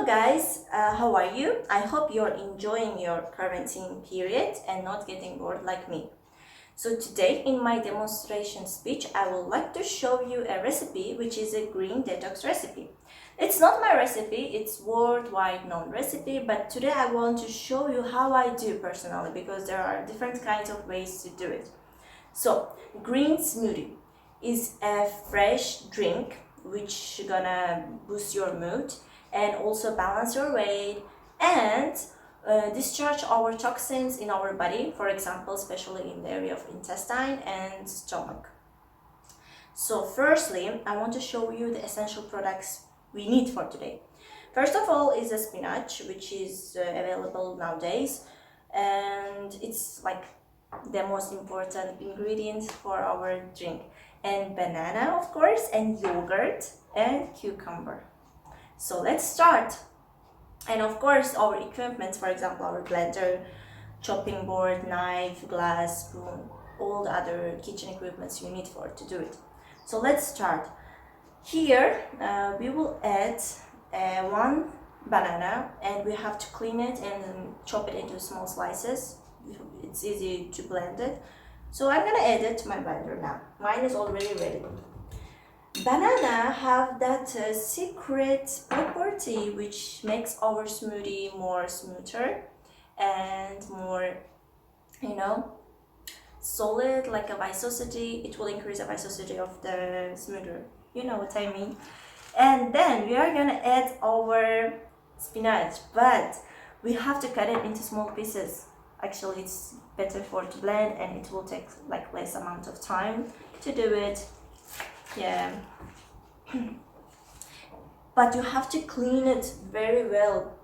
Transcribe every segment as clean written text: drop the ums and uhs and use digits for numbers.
Hello guys, how are you? I hope you're enjoying your quarantine period and not getting bored like me. So today in my demonstration speech, I would like to show you a recipe which is a green detox recipe. It's not my recipe, it's worldwide known recipe, but today I want to show you how I do personally because there are different kinds of ways to do it. So green smoothie is a fresh drink which gonna boost your mood and also balance your weight and discharge our toxins in our body, for example, especially in the area of intestine and stomach. So firstly, I want to show you the essential products we need for today. First of all is a spinach, which is available nowadays, and it's like the most important ingredient for our drink. And banana, of course, and yogurt and cucumber. So let's start. And of course our equipment, for example our blender, chopping board, knife, glass, spoon, all the other kitchen equipments you need for to do it. So let's start. Here we will add one banana and we have to clean it and chop it into small slices. It's easy to blend it. So I'm gonna add it to my blender now. Mine is already ready. Banana have that secret property which makes our smoothie more smoother and more, solid, like a viscosity. It will increase the viscosity of the smoothie. You know what I mean? And then we are gonna add our spinach, but we have to cut it into small pieces. Actually, it's better for to blend and it will take like less amount of time to do it. Yeah. But you have to clean it very well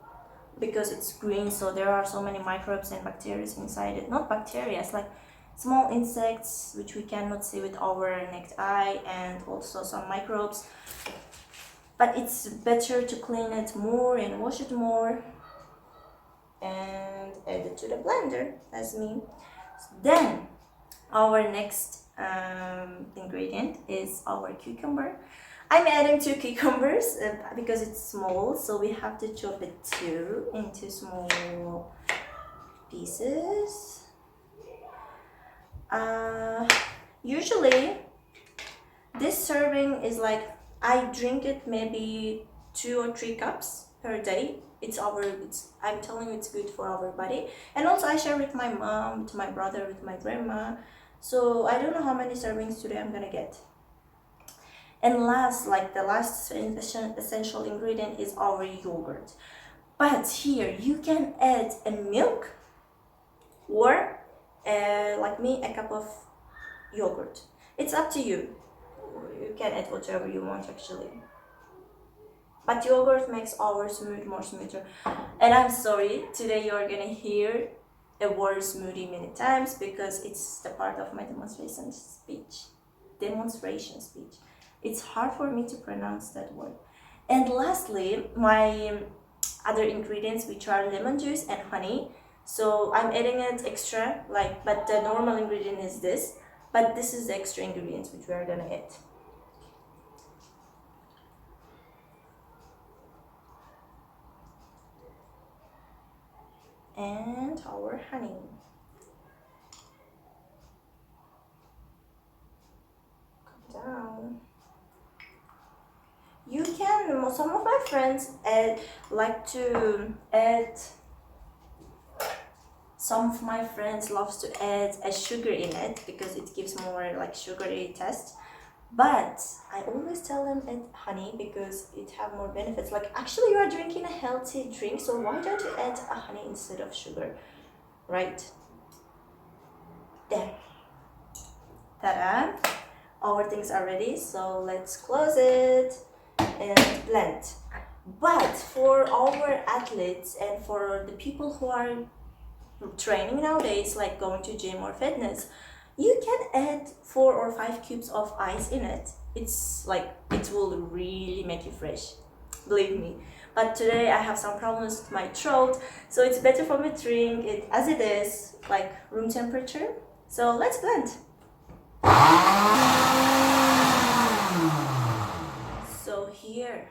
because it's green, so there are so many microbes and bacteria inside it. Not bacteria, it's like small insects which we cannot see with our naked eye, and also some microbes. But it's better to clean it more and wash it more and add it to the blender as me. Then our next ingredient is our cucumber. I'm adding 2 cucumbers because it's small, so we have to chop it too into small pieces. Usually this serving is like, I drink it maybe 2 or 3 cups per day. I'm telling you, it's good for our body. And also I share with my mom, with my brother, with my grandma. So I don't know how many servings today I'm gonna get. And the last essential ingredient is our yogurt. But here you can add a milk or like me, a cup of yogurt. It's up to you. You can add whatever you want actually. But yogurt makes our smoothie more smoother. And I'm sorry, today you're gonna hear the word smoothie many times because it's the part of my demonstration speech. It's hard for me to pronounce that word. And lastly, my other ingredients, which are lemon juice and honey. So I'm adding it extra, but the normal ingredient is this. But this is the extra ingredients which we are gonna add. And our honey. Come down. You can, some of my friends some of my friends loves to add a sugar in it because it gives more like sugary taste. But I always tell them add honey because it have more benefits. Like actually you are drinking a healthy drink, so why don't you add a honey instead of sugar, right? There. Ta-da! Our things are ready, so let's close it and blend. But for our athletes and for the people who are training nowadays, like going to gym or fitness, you can add 4 or 5 cubes of ice in it. It's like, it will really make you fresh, believe me. But today I have some problems with my throat, so it's better for me to drink it as it is, like room temperature. So let's blend. So here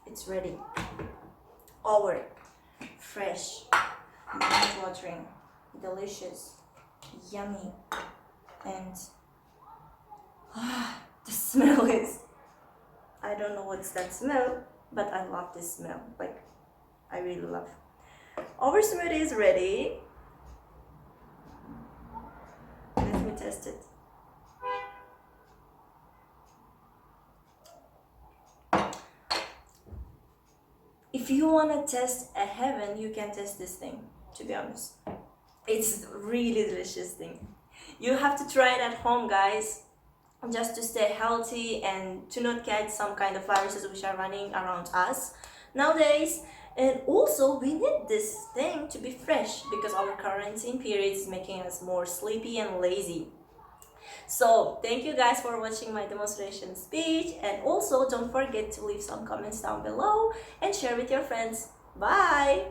it's ready. Our fresh, mouth-watering, delicious, yummy, and the smell is, I don't know what's that smell, but I love this smell. Like, I really love. Our smoothie is ready. Let me test it. If you want to test a heaven, you can test this thing, to be honest. It's really delicious thing. You have to try it at home, guys, just to stay healthy and to not catch some kind of viruses which are running around us nowadays. And also, we need this thing to be fresh because our quarantine period is making us more sleepy and lazy. So thank you guys for watching my demonstration speech, and also don't forget to leave some comments down below and share with your friends. Bye!